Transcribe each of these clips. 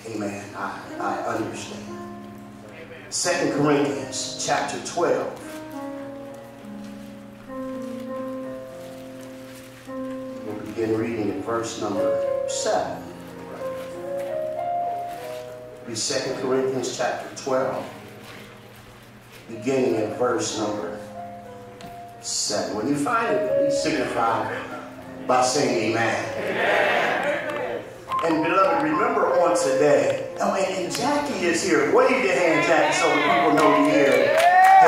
Amen. I understand. 2 Corinthians chapter 12. We'll begin reading at verse number 7. It'll be 2 Corinthians chapter 12, beginning at verse number 7. When you find it, please signify by saying amen. Amen. And beloved, remember on today, and Jackie is here. Wave your hand, Jackie, so people know you're here.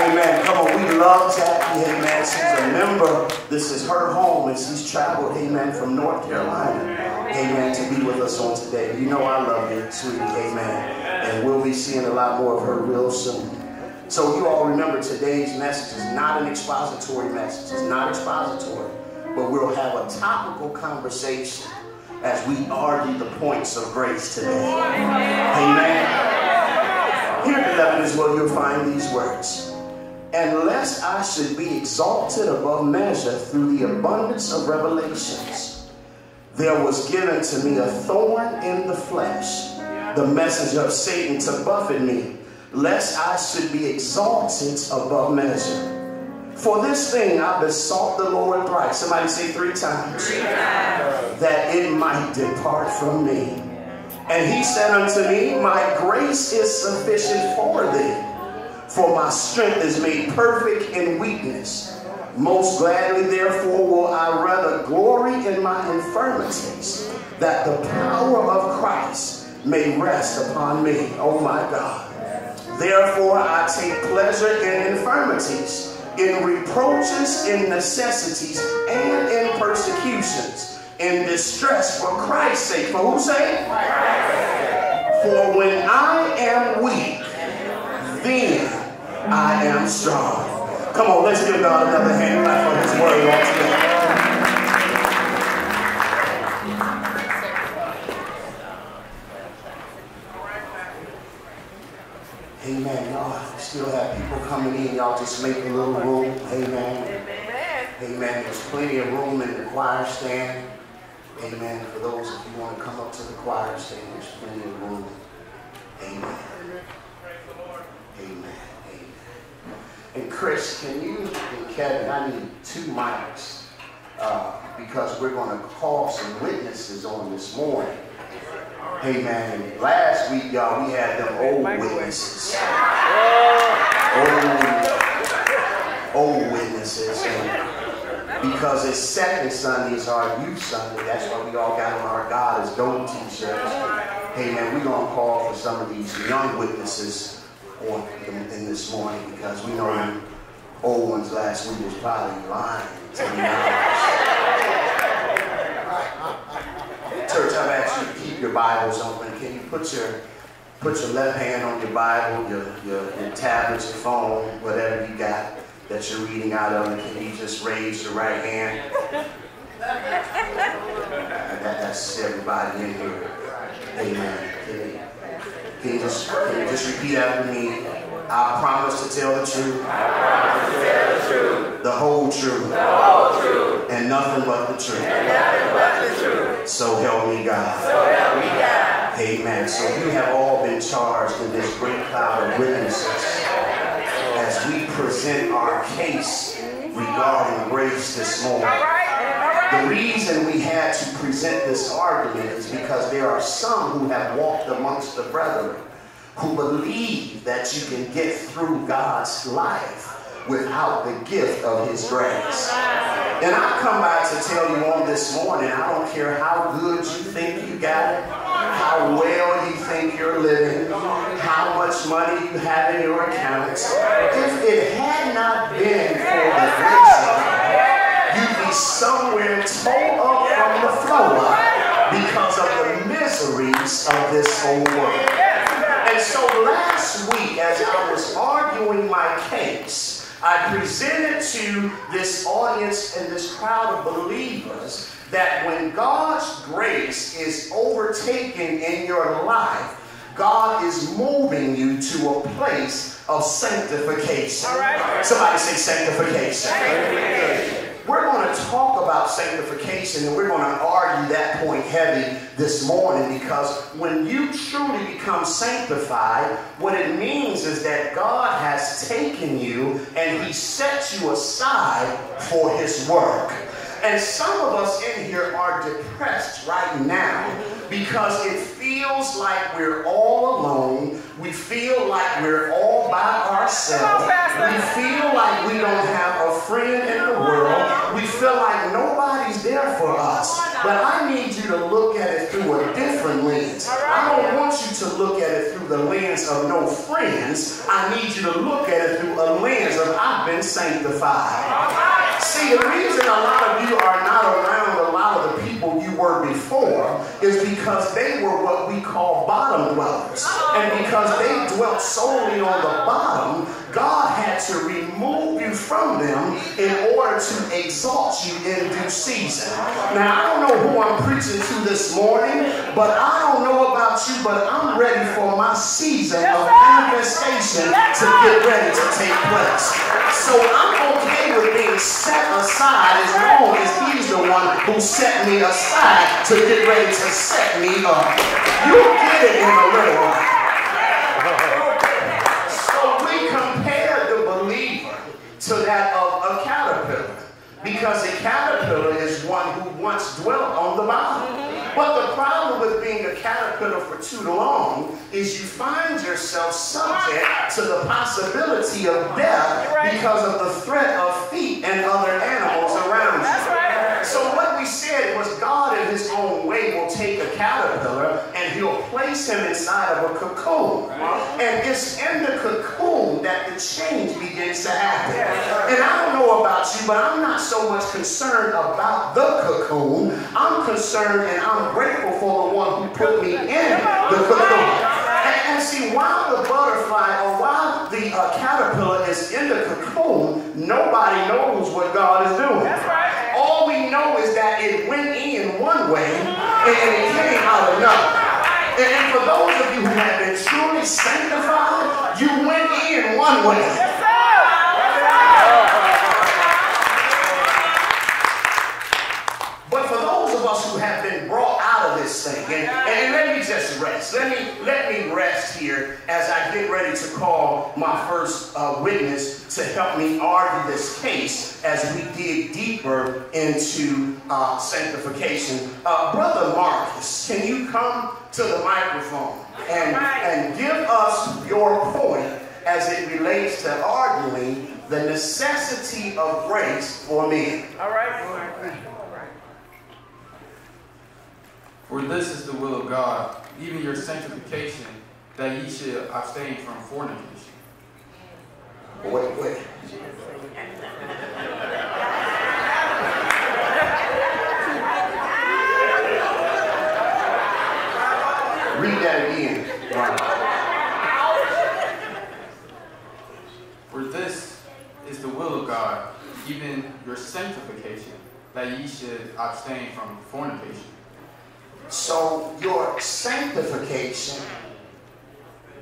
Amen. Come on, we love Jackie. Amen. She's a member. This is her home, and she's traveled, amen, from North Carolina, amen, to be with us on today. You know I love you, sweetie. Amen. And we'll be seeing a lot more of her real soon. So you all remember today's message is not an expository message. It's not expository, but we'll have a topical conversation as we argue the points of grace today. Amen. Here, beloved, is where you'll find these words. And lest I should be exalted above measure through the abundance of revelations, there was given to me a thorn in the flesh, the message of Satan to buffet me, lest I should be exalted above measure. For this thing I besought the Lord thrice. Somebody say 3 times. 3 times. That it might depart from me. And he said unto me, my grace is sufficient for thee, for my strength is made perfect in weakness. Most gladly, therefore, will I rather glory in my infirmities, that the power of Christ may rest upon me. Oh my God. Therefore, I take pleasure in infirmities, in reproaches, in necessities, and in persecutions, in distress for Christ's sake. For whose sake? For when I am weak, then I am strong. Come on, let's give God another hand clap for his word on today. Amen. Y'all still have people coming in. Y'all just make a little room. Amen. Amen. There's plenty of room in the choir stand. Amen. For those of you who want to come up to the choir stand, there's plenty of room. Amen. Amen. Amen. And Chris, can you and Kevin, I need 2 mics because we're going to call some witnesses on this morning. Amen. And last week, y'all, we had them old witnesses. Old witnesses. And because it's second Sunday, it's our youth Sunday. That's why we all got on our God is Gold t-shirts. Amen. We're going to call for some of these young witnesses in this morning because we know the old ones last week was probably lying to the Church, I've asked you to keep your Bibles open. Can you put your left hand on your Bible, your tablets, your phone, whatever you got that you're reading out of, and can you just raise your right hand? That's everybody in here. Amen. Can you just repeat after me? I promise to tell the truth. The whole truth. And nothing but the truth. So help me God. Amen. So we have all been charged in this great cloud of witnesses as we present our case regarding grace this morning. The reason we had to present this argument is because there are some who have walked amongst the brethren who believe that you can get through God's life without the gift of his grace. And I come by to tell you on this morning, I don't care how good you think you got it, how well you think you're living, how much money you have in your accounts. If it had not been for the grace of God, you'd be somewhere tore up from the floor because of the miseries of this whole world. And so last week, as I was arguing my case, I presented to this audience and this crowd of believers that when God's grace is overtaken in your life, God is moving you to a place of sanctification. Somebody say sanctification. we're going to talk about sanctification, and we're going to argue that point heavy this morning, because when you truly become sanctified, what it means is that God has taken you and he set you aside for his work. And some of us in here are depressed right now because it feels like we're all alone. We feel like we're all by ourselves. We feel like we don't have a friend in the world. We feel like nobody's there for us. But I need you to look at it through a different lens. I don't want you to look at it through the lens of no friends. I need you to look at it through a lens of I've been sanctified. See, the reason a lot of you are not around a lot of the people you were before is because they were what we call bottom dwellers. And because they dwelt solely on the bottom, God had to remove you from them in order to exalt you in due season. Now, I don't know who I'm preaching to this morning, but I don't know about you, but I'm ready for my season of manifestation to get ready to take place. So I'm okay with being set aside as long as he's the one who set me aside to get ready to set me up. You'll get it in a little while. So we compare the believer to that of a caterpillar, because a caterpillar is one who once dwelt on the bottom. But the problem with being a caterpillar for too long is you find yourself subject to the possibility of death because of the threat of feet and other animals around you. So what we said was God in his own way will take a caterpillar and he'll place him inside of a cocoon. And it's in the cocoon that the change begins to happen. And I don't know about you, but I'm not so much concerned about the cocoon. I'm concerned and I'm grateful for the one who put me in the cocoon. And see, while the butterfly or while the caterpillar is in the cocoon, nobody knows what God is doing. That's right. All we know is that it went in one way and it came out another. And for those of you who have been truly sanctified, you went in one way. Yes, sir. But for those of us who have been brought out of this thing, and let me just rest. Let me rest here as I get ready to call my first witness to help me argue this case as we dig deeper into sanctification. Brother Marcus, can you come to the microphone and give us your point as it relates to arguing the necessity of grace for men? All right. For this is the will of God, even your sanctification, that ye should abstain from fornication. Wait. Read that again. For this is the will of God, even your sanctification, that ye should abstain from fornication. So your sanctification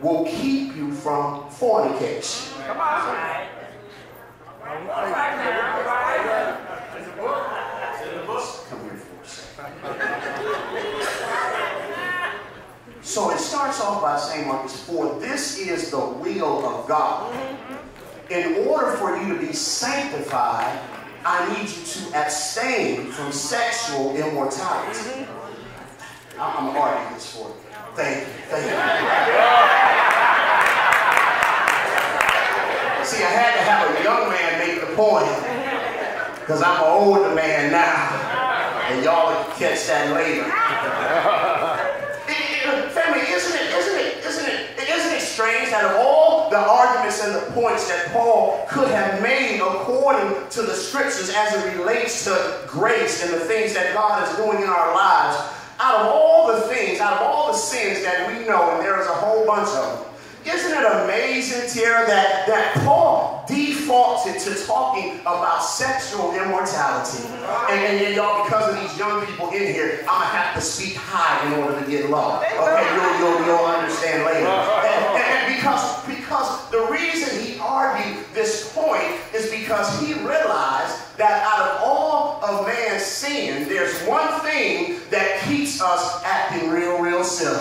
will keep you from fornication. Come on. Come here for a second. So it starts off by saying, Marcus, for this is the will of God. In order for you to be sanctified, I need you to abstain from sexual immortality. I'm going to argue this for you. Thank you. See, I had to have a young man make the point, because I'm an older man now, and y'all will catch that later. Family, isn't it strange that of all the arguments and the points that Paul could have made according to the scriptures as it relates to grace and the things that God is doing in our lives, out of all the things, out of all the sins that we know, and there is a whole bunch of them, isn't it amazing, Tara, that Paul defaulted to talking about sexual immortality? And y'all, because of these young people in here, I'm going to have to speak high in order to get low. Okay, you'll understand later. And because the reason he argued this point is because he realized that out of all as sin, there's one thing that keeps us acting real, real silly.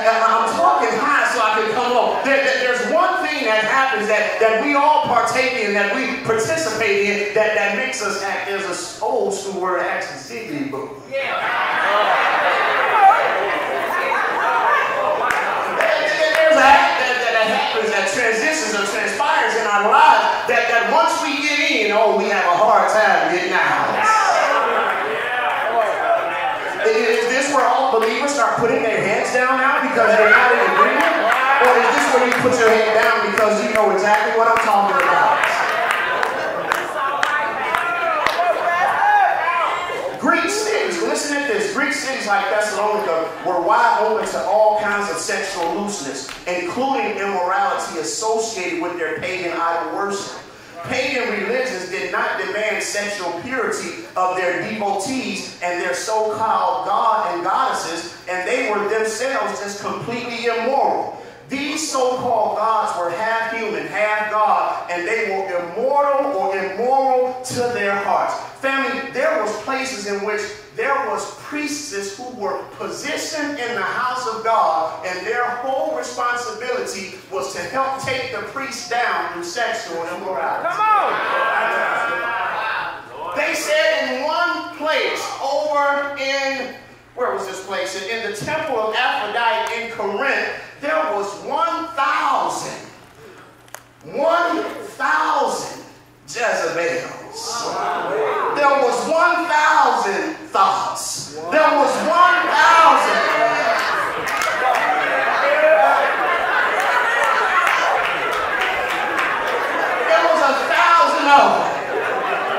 I'm talking high so I can come on. There's one thing that happens that we all partake in, that we participate in, that makes us act. There's an old school word, actually, ziggity boo. There's an act that happens, that transitions or transpires in our lives, that once we get in, we have a hard time getting out. Is this where all believers start putting their heads down now because they're not in agreement? Or is this where you put your head down because you know exactly what I'm talking about? Greek cities, listen to this. Greek cities like Thessalonica were wide open to all kinds of sexual looseness, including immorality associated with their pagan idol worship. Pagan religions did not demand sexual purity of their devotees and their so-called god and goddesses, and they were themselves just completely immoral. These so-called gods were half human, half God, and they were immortal or immoral to their hearts. Family, there was places in which there was priestesses who were positioned in the house of God, and their whole responsibility was to help take the priest down through sexual immorality. Come on! They said in one place over in, where was this place? In the temple of Aphrodite in Corinth, there was 1,000 Jezebels. There was 1,000 thoughts. There was 1,000. There was 1,000 of them.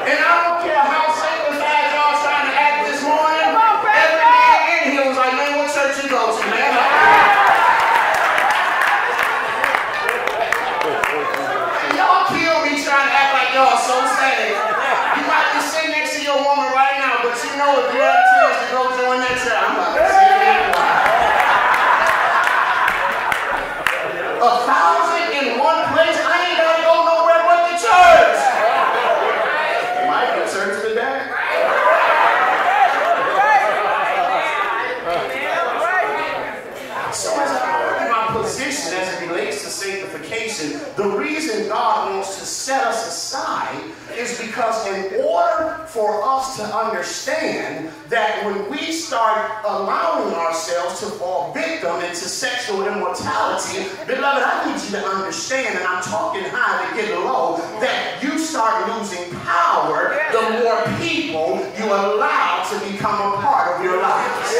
And I don't care how sanctified y'all trying to act this morning. Every man in here was like, man, what church you go to, man? Trying to act like y'all so sad. You might be sitting next to your woman right now, but you know if you have tears to go join that church, I'm about to sit there. 1,000 in one place, I ain't gotta go nowhere but the church. Might be church today. So as I argue my position as it relates to sanctification, the reason God wants to set us aside is because in order for us to understand that when we start allowing ourselves to fall victim into sexual immortality, beloved, I need you to understand, and I'm talking high to get low, that you start losing power the more people you allow to become a part of your lives.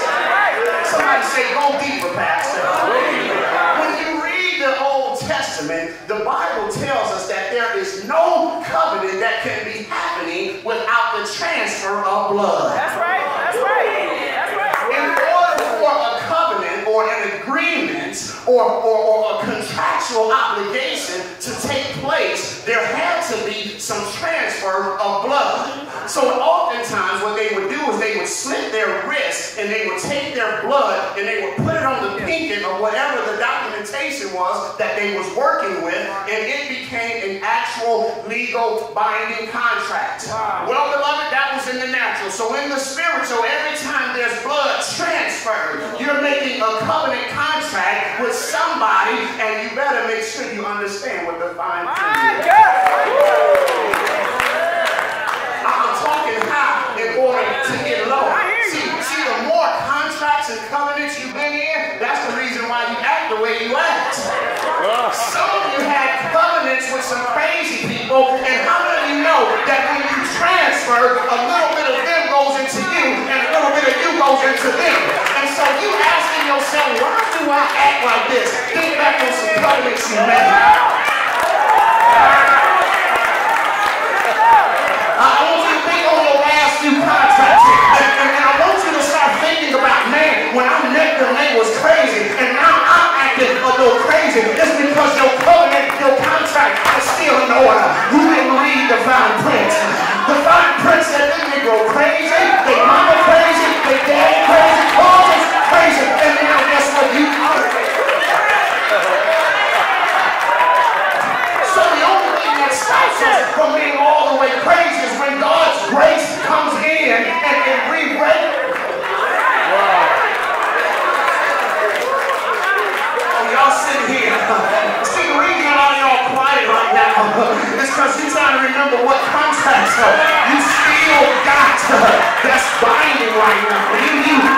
Somebody say, go deeper, Pastor. When you read the Old Testament, the Bible tells us that there is no covenant that can be happening without the transfer of blood. That's right. That's right. That's right. In order for a covenant or an agreement or a contractual obligation to take place, there had to be some transfer of blood. So oftentimes what they would do is they would slit their wrists and they would take their blood and they would put it on the pinkett or whatever the documentation was that they was working with, and it became an actual legal binding contract. Well, beloved, that was in the natural. So in the spiritual, every time there's blood transferred, you're making a covenant contract with somebody, and you better make sure you understand what the fine print is. I'm talking high in order to get low. See, the more contracts and covenants you've been in, that's the reason why you act the way you act. Some of you had covenants with some crazy people, and how many of you know that when you transfer, a little bit of them goes into you, and a little bit of you goes into them. And so you asking yourself, why do I act like this? Think back on some covenants you made. I want you to think on your last few contracts, and I want you to start thinking about, man, when I met them, they was crazy, and now I'm acting a little crazy. It's because your covenant, your contract is still in order. You didn't read the fine print. The fine print said this nigga go crazy, they mama crazy, they daddy crazy, all this crazy, and now guess what? You are. that's binding right now.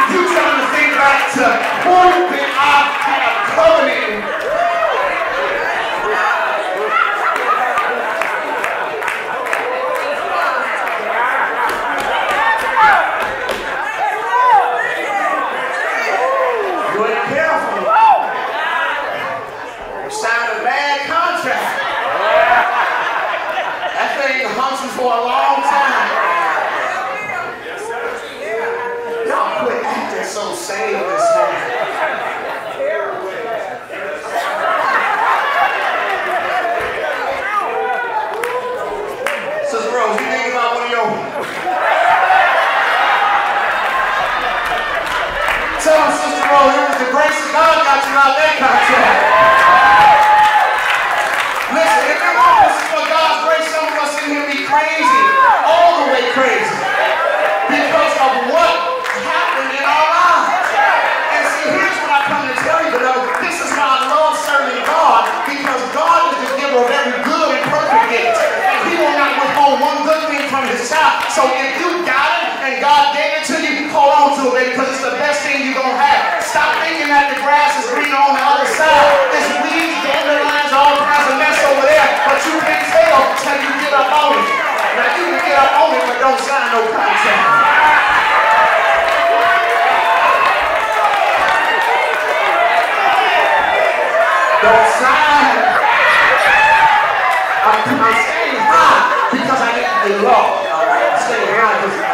You trying to think back to who did I have covenant. You ain't careful. You signed a bad contract. That thing hunts you for a long time. Y'all quit acting so saved this morning. Sister Rose, you think about one of your... Tell him, Sister Rose, it was the grace of God got you out that contract. Listen, if it wasn't for God's grace, some of us in here be crazy, all the way crazy, because of what happened in our lives. And see, here's what I come to tell you, beloved. This is why I love serving God, because God is the giver of every good and perfect gift. And He will not withhold one good thing from His child. So if you got it and God gave it to you, hold on to it, because it's the best thing you're going to have. Stop thinking that the grass is greener on the other side. It's weeds, dandelions, all kinds of mess over there, but you can't tell until you get up on it. Now you can get up on it, but don't sign no contract. Don't sign. I'm saying high because I didn't be low. All right, I'm saying high because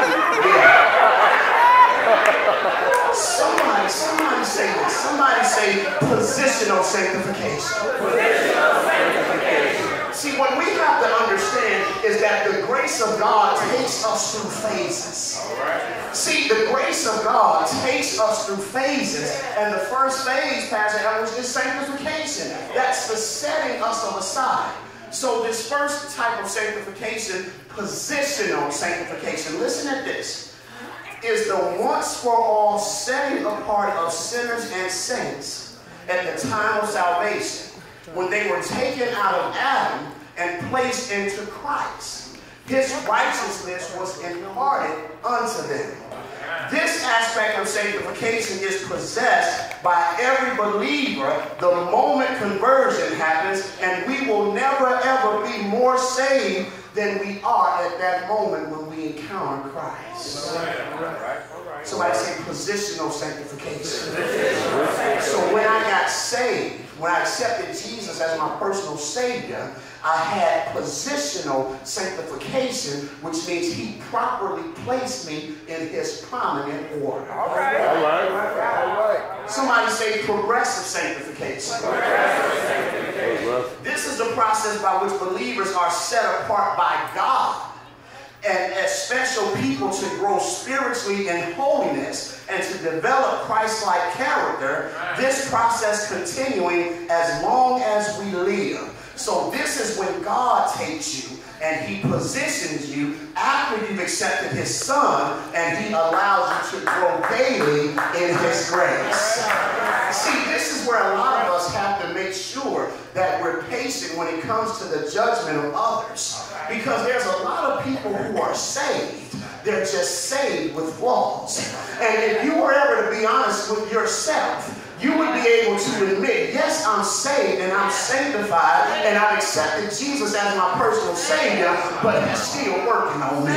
Somebody say this. Somebody say positional sanctification. Positional sanctification. See, what we have to understand is that the grace of God takes us through phases. See, the grace of God takes us through phases. And the first phase, Pastor Ellis, is sanctification. That's the setting us aside. So this first type of sanctification, positional sanctification, listen at this, is the once for all setting apart of sinners and saints at the time of salvation, when they were taken out of Adam and placed into Christ. His righteousness was imparted unto them. This aspect of sanctification is possessed by every believer the moment conversion happens, and we will never ever be more saved than we are at that moment when we encounter Christ. Somebody say positional sanctification. So when I got saved, when I accepted Jesus as my personal Savior, I had positional sanctification, which means He properly placed me in His prominent order. All right. Somebody say progressive sanctification. This is the process by which believers are set apart by God and as special people to grow spiritually in holiness and to develop Christ-like character, this process continuing as long as we live. So this is when God takes you and He positions you after you've accepted His Son, and He allows you to grow daily in His grace. See, this is where a lot of us have to make sure that we're patient when it comes to the judgment of others. Because there's a lot of people who are saved. They're just saved with flaws. And if you were ever to be honest with yourself, you would be able to admit, yes, I'm saved and I'm sanctified and I've accepted Jesus as my personal Savior, but He's still working on me.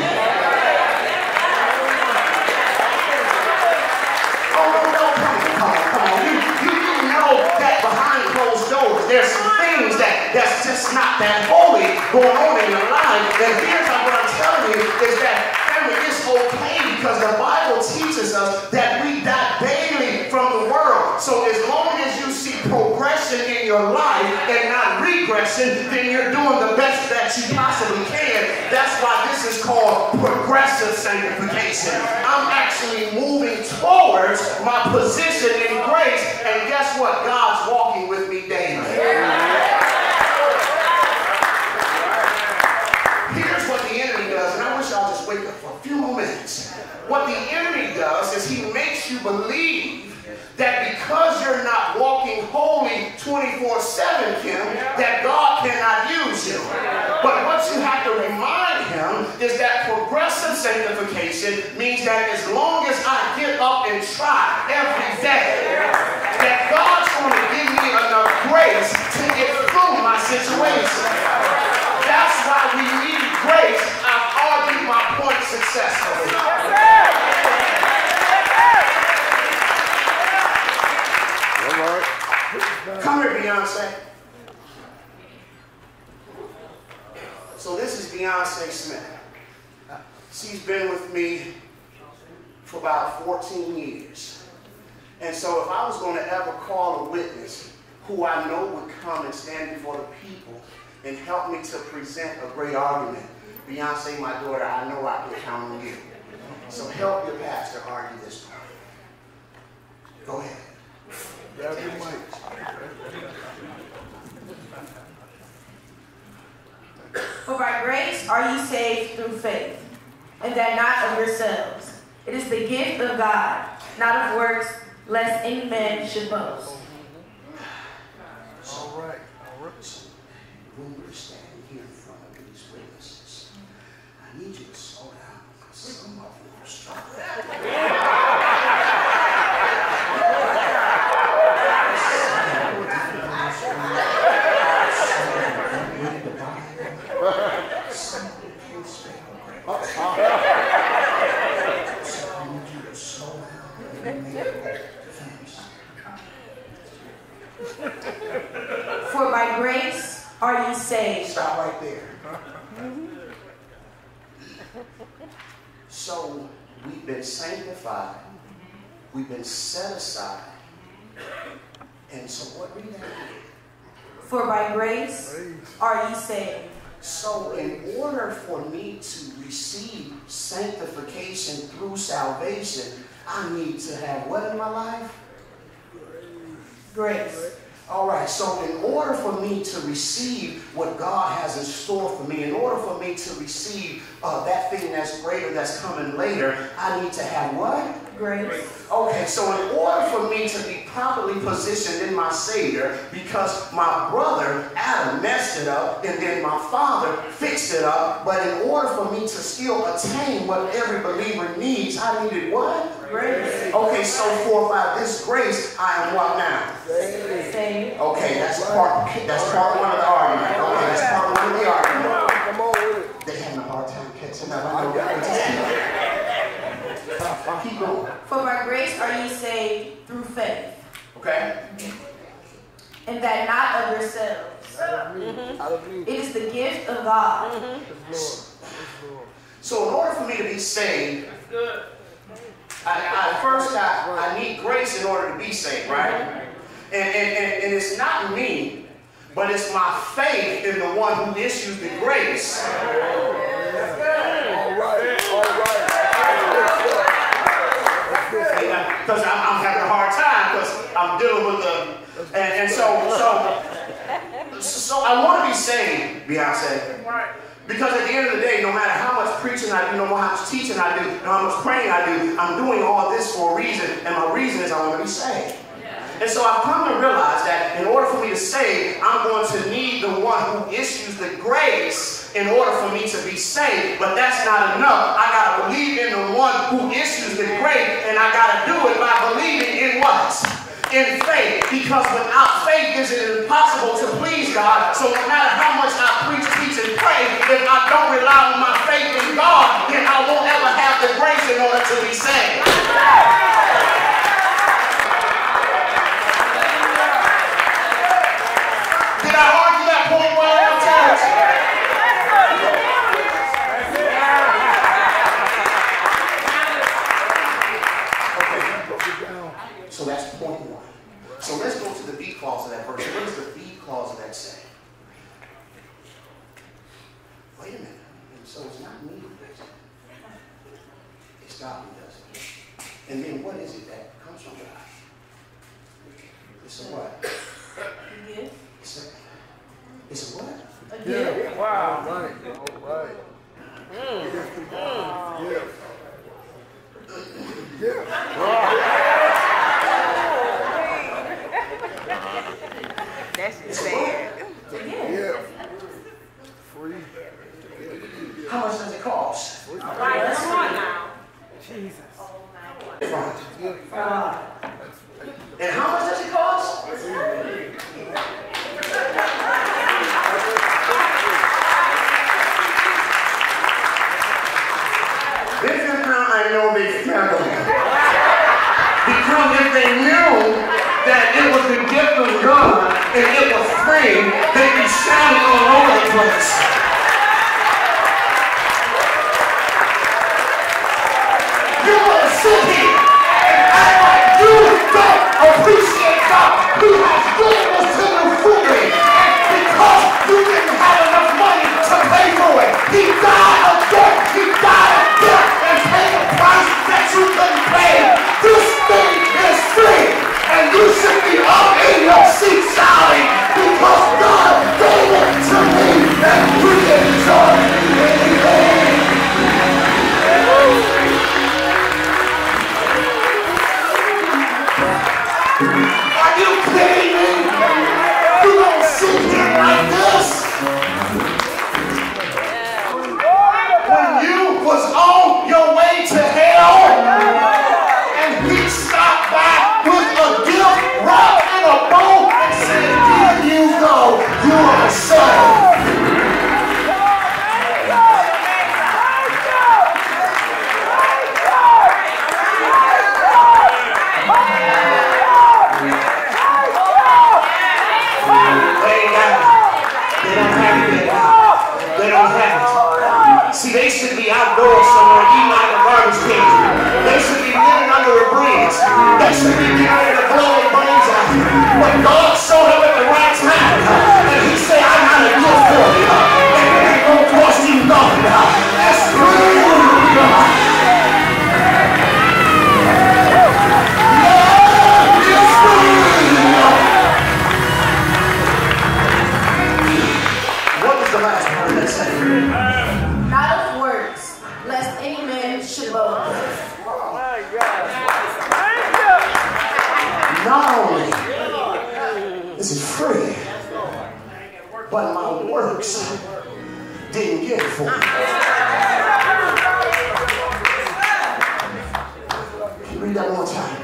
Come on. You know that behind closed doors, there's some things that's just not that holy going on in your life. And here's what I'm telling you is that, family, it's okay because the Bible teaches us that we die daily from the world. So as long as you see progression in your life and not regression, then you're doing the best that you possibly can. That's why this is called progressive sanctification. I'm actually moving towards my position in grace, and guess what? God's walking with me daily. Here's what the enemy does, and I wish I'll just wake up for a few more minutes. What the enemy does is he makes you believe that because you're not walking holy 24/7, Kim, that God cannot use you. But what you have to remind him is that progressive sanctification means that as long as I get up and try every day, that God's going to give me enough grace to get through my situation. That's why we need grace. I've argued my point successfully. Come here, Beyonce. So this is Beyonce Smith. She's been with me for about 14 years. And so if I was going to ever call a witness who I know would come and stand before the people and help me to present a great argument, Beyonce, my daughter, I know I can count on you. So help your pastor argue this point. Go ahead. Grab your mic. For by grace are ye saved through faith, and that not of yourselves. It is the gift of God, not of works, lest any man should boast. All right. So, when we're standing here in front of these witnesses, I need you to slow down, because some of them are struggling. For by grace are ye saved. Stop right there. So we've been sanctified, we've been set aside, and so what read that again? For by grace are ye saved. So in order for me to receive sanctification through salvation, I need to have what in my life? Grace. All right, so in order for me to receive what God has in store for me, in order for me to receive that thing that's greater, that's coming later, I need to have what? Grace. Okay, so in order for me to be properly positioned in my Savior, because my brother Adam messed it up and then my father fixed it up, but in order for me to still attain what every believer needs, I needed what? Grace. Okay, so for by this grace, I am what now? Saved. Okay, that's part one of the argument. Okay, that's part one of the argument. Come on with it. They're having a hard time catching up. I know. Keep going. For by grace are ye saved through faith, Okay? and that not of yourselves. Out of me. It is the gift of God. So in order for me to be saved, I need grace in order to be saved, right? And it's not me, but it's my faith in the one who issues the grace. All right. Because I'm having a hard time because I'm dealing with the, and so I want to be saved, Beyonce. Because at the end of the day, no matter how much preaching I do, no matter how much teaching I do, no how much praying I do, I'm doing all this for a reason, and my reason is I want to be saved. And so I've come to realize that in order for me to save, I'm going to need the one who issues the grace in order for me to be saved. But that's not enough. I got to believe in the one who issues the grace, and I got to do it by believing in what? In faith. Because without faith, it's impossible to please God. So no matter how much I preach, teach, and pray, if I don't rely on my faith in God, then I won't ever have the grace in order to be saved. Did I argue that point well enough, church? Okay. So that's point one. So let's go to the B clause of that verse. What does the B clause of that say? Wait a minute. So it's not me who does it. It's God who does it. And then what is it that comes from God? It's a what? A gift. It's a what? A gift. Wow. All right. That's fair. A gift. Free. How much does it cost? And how much does it cost? This is how I know they scandal. Because if they knew that it was the gift of God and it was free, they'd be shouting all over the place. You want to sit here and act like you don't appreciate God who has given us to you fully. And because you didn't have enough money to pay for it, He died a death. He died a death and paid a price that you couldn't pay. This thing is free, and you should be up in your seat shouting because God gave it to me, and we enjoy anything. Are you kidding me? You don't sit here like this. When you was on your way to hell, and He stopped by with a gift wrapped in a bow and said, "Here you go, you are saved." See, they should be outdoors somewhere eating out of the garbage can. They should be living under a bridge. They should be getting ready to blow their brains out. But God showed up at the right time. And He said, "I got a gift for you. And it ain't going to cost you nothing. That's free. What was the last part of that saying? Not only is it free, but my works didn't get it for me. Can you read that one more time?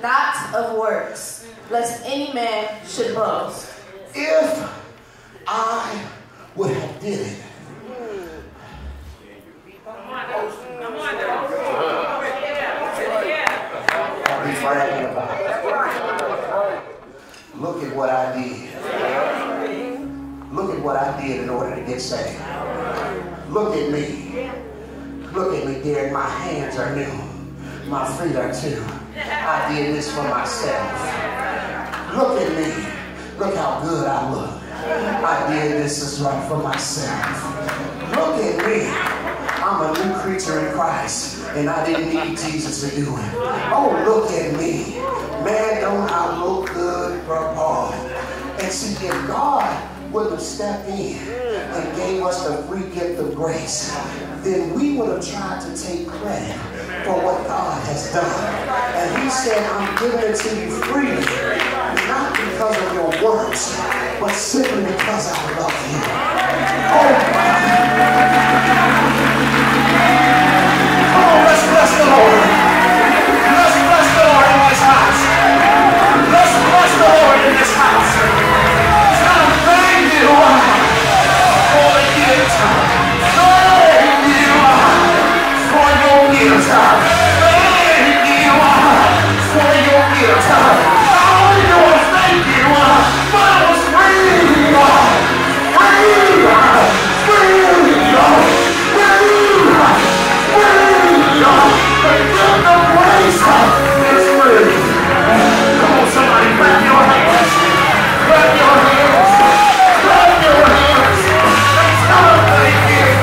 Not of works, lest any man should boast. If I would have did it, bragging about it. Look at what I did. Look at what I did in order to get saved. Look at me. Look at me, dear. My hands are new. My feet are too. I did this for myself. Look at me. Look how good I look. I did this as right for myself. Look at me. I'm a new creature in Christ, and I didn't need Jesus to do it. Oh, look at me. Man, don't I look good, Paul? And see, if God would have stepped in and gave us the free gift of grace, then we would have tried to take credit for what God has done. And He said, I'm giving it to you freely, not because of your works, but simply because I love you. Oh, come on, let's bless the Lord. Let's bless the Lord in this house. Let's bless the Lord in this house. Thank you for the gift. Thank you for your gift. Thank you for your gift. All yours, thank you. But it was free. Come on, somebody, clap your hands. Clap your hands. Clap your hands. Let's celebrate here.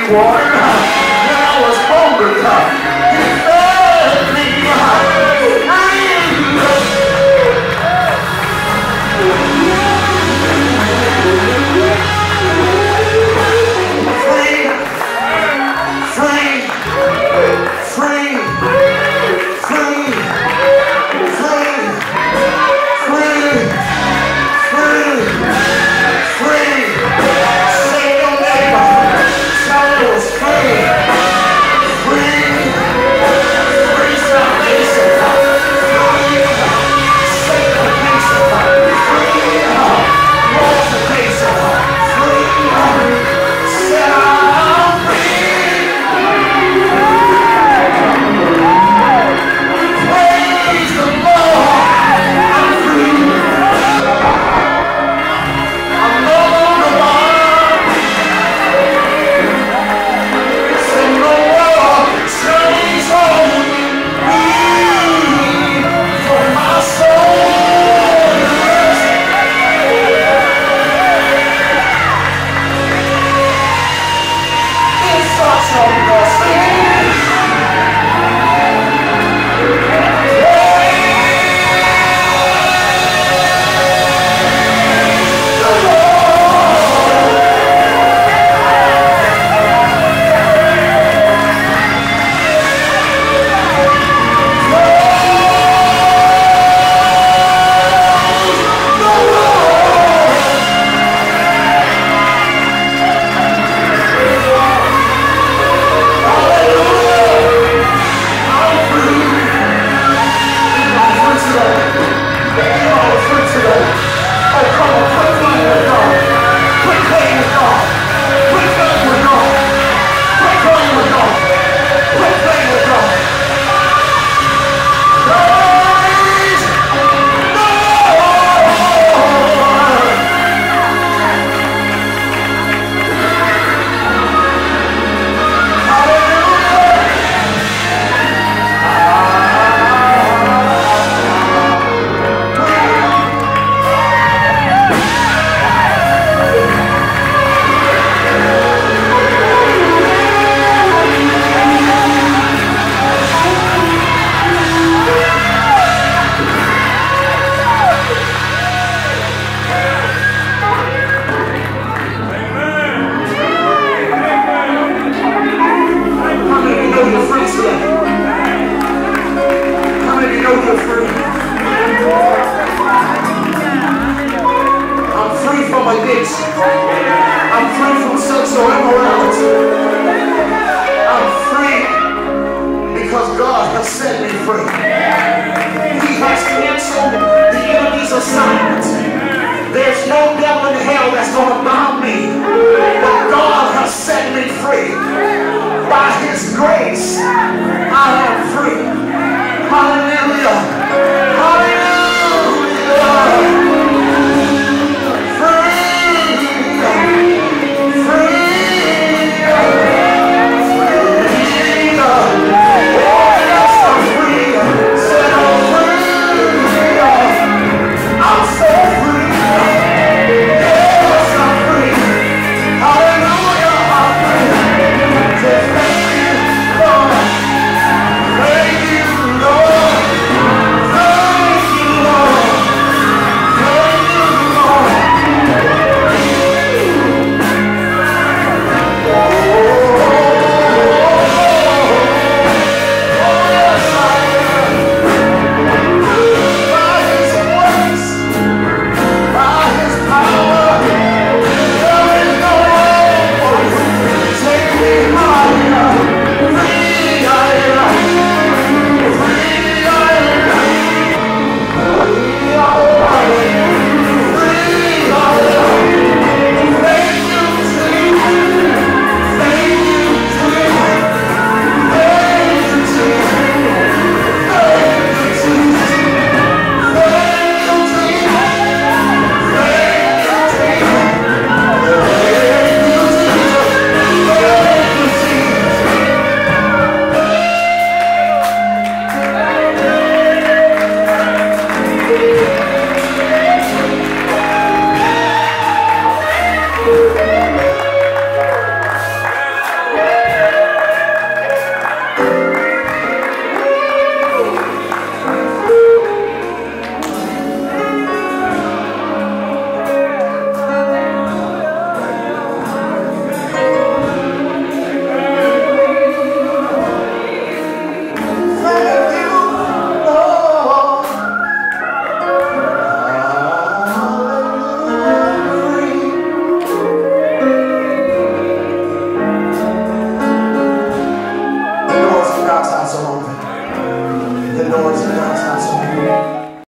drink water. When I was hungry, he fed me. has set me free. He has canceled the enemy's assignment.